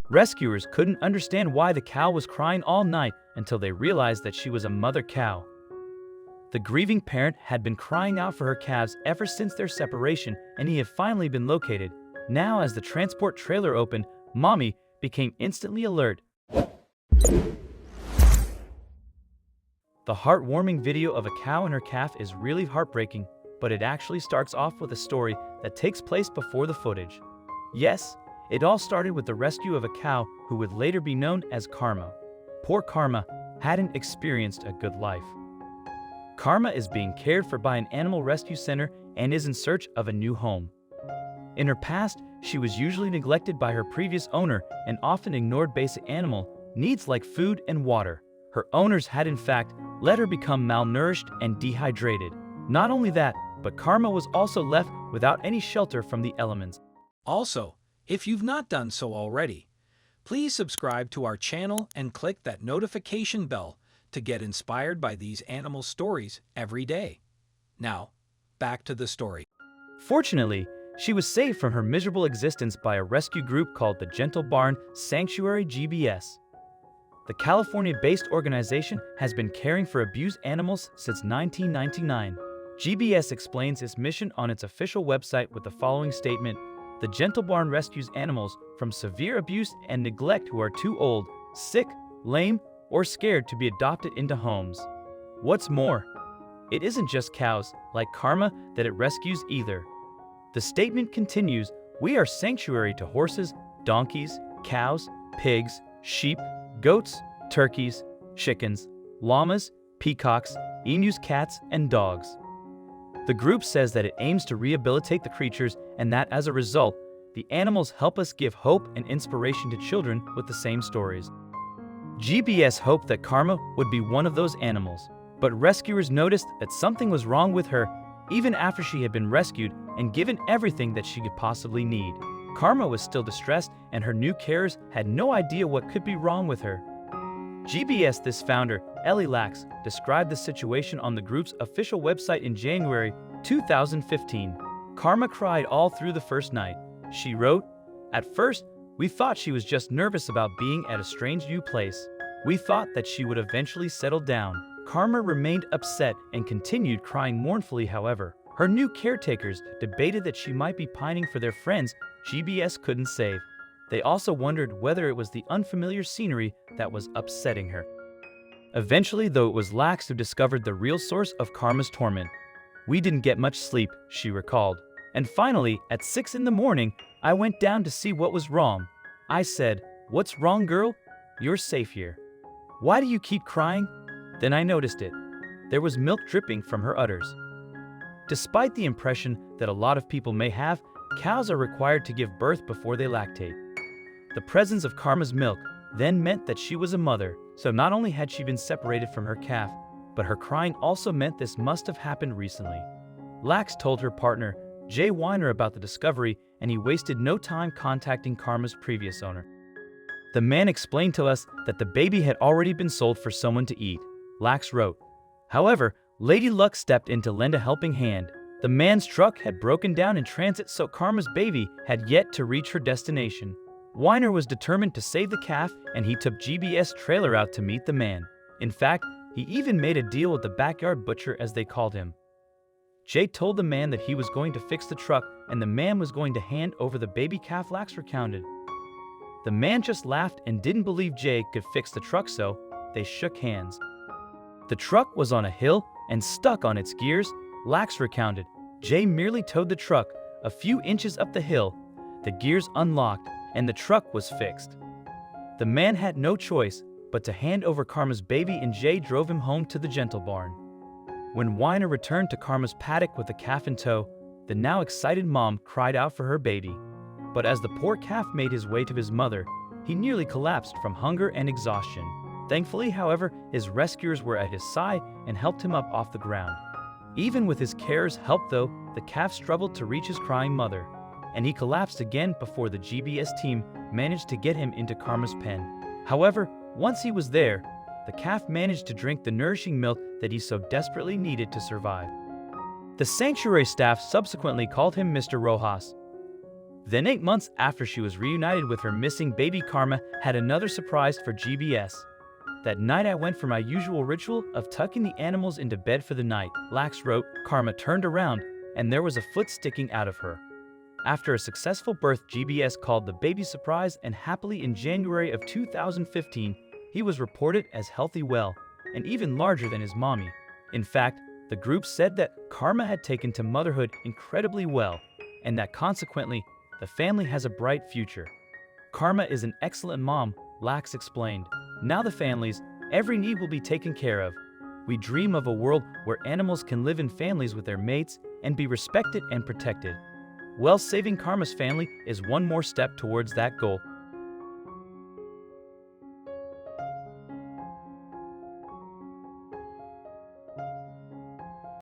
Rescuers couldn't understand why the cow was crying all night until they realized that she was a mother cow. The grieving parent had been crying out for her calves ever since their separation, and he had finally been located. Now, as the transport trailer opened, Mommy became instantly alert. The heartwarming video of a cow and her calf is really heartbreaking, but it actually starts off with a story that takes place before the footage. Yes, it all started with the rescue of a cow who would later be known as Karma. Poor Karma hadn't experienced a good life. Karma is being cared for by an animal rescue center and is in search of a new home. In her past, she was usually neglected by her previous owner and often ignored basic animal needs like food and water. Her owners had in fact let her become malnourished and dehydrated. Not only that, but Karma was also left without any shelter from the elements. Also, if you've not done so already, please subscribe to our channel and click that notification bell to get inspired by these animal stories every day. Now, back to the story. Fortunately, she was saved from her miserable existence by a rescue group called the Gentle Barn Sanctuary GBS. The California-based organization has been caring for abused animals since 1999. GBS explains its mission on its official website with the following statement: "The Gentle Barn rescues animals from severe abuse and neglect who are too old, sick, lame, or scared to be adopted into homes." What's more, it isn't just cows, like Karma, that it rescues either. The statement continues, "We are sanctuary to horses, donkeys, cows, pigs, sheep, goats, turkeys, chickens, llamas, peacocks, emus, cats, and dogs." The group says that it aims to rehabilitate the creatures and that as a result, the animals help us give hope and inspiration to children with the same stories. GBS hoped that Karma would be one of those animals, but rescuers noticed that something was wrong with her even after she had been rescued and given everything that she could possibly need. Karma was still distressed and her new carers had no idea what could be wrong with her. GBS this founder, Ellie Lax, described the situation on the group's official website in January 2015. Karma cried all through the first night. She wrote, "At first, we thought she was just nervous about being at a strange new place. We thought that she would eventually settle down." Karma remained upset and continued crying mournfully. However, her new caretakers debated that she might be pining for their friends GBS couldn't save. They also wondered whether it was the unfamiliar scenery that was upsetting her. Eventually, though, it was Lax who discovered the real source of Karma's torment. "We didn't get much sleep," she recalled. "And finally, at 6 in the morning, I went down to see what was wrong. I said, 'What's wrong, girl? You're safe here. Why do you keep crying?' Then I noticed it. There was milk dripping from her udders." Despite the impression that a lot of people may have, cows are required to give birth before they lactate. The presence of Karma's milk then meant that she was a mother, so not only had she been separated from her calf, but her crying also meant this must have happened recently. Lax told her partner, Jay Weiner, about the discovery, and he wasted no time contacting Karma's previous owner. "The man explained to us that the baby had already been sold for someone to eat," Lax wrote. However, Lady Luck stepped in to lend a helping hand. The man's truck had broken down in transit, so Karma's baby had yet to reach her destination. Weiner was determined to save the calf, and he took GBS trailer out to meet the man. In fact, he even made a deal with the backyard butcher, as they called him. Jay told the man that he was going to fix the truck and the man was going to hand over the baby calf, Lax recounted. The man just laughed and didn't believe Jay could fix the truck, so they shook hands. "The truck was on a hill and stuck on its gears," Lax recounted. Jay merely towed the truck a few inches up the hill, the gears unlocked, and the truck was fixed. The man had no choice but to hand over Karma's baby, and Jay drove him home to the Gentle Barn. When Weiner returned to Karma's paddock with the calf in tow, the now excited mom cried out for her baby. But as the poor calf made his way to his mother, he nearly collapsed from hunger and exhaustion. Thankfully, however, his rescuers were at his side and helped him up off the ground. Even with his carers' help, though, the calf struggled to reach his crying mother, and he collapsed again before the GBS team managed to get him into Karma's pen. However, once he was there, the calf managed to drink the nourishing milk that he so desperately needed to survive. The sanctuary staff subsequently called him Mr. Rojas. Then 8 months after she was reunited with her missing baby, Karma had another surprise for GBS. That night I went for my usual ritual of tucking the animals into bed for the night, Lax wrote. Karma turned around, and there was a foot sticking out of her. After a successful birth, GBS called the baby surprise, and happily in January of 2015, he was reported as healthy, well, and even larger than his mommy. In fact, the group said that Karma had taken to motherhood incredibly well, and that consequently, the family has a bright future. Karma is an excellent mom, Lax explained. Now the family's every need will be taken care of. We dream of a world where animals can live in families with their mates and be respected and protected. Well, saving Karma's family is one more step towards that goal.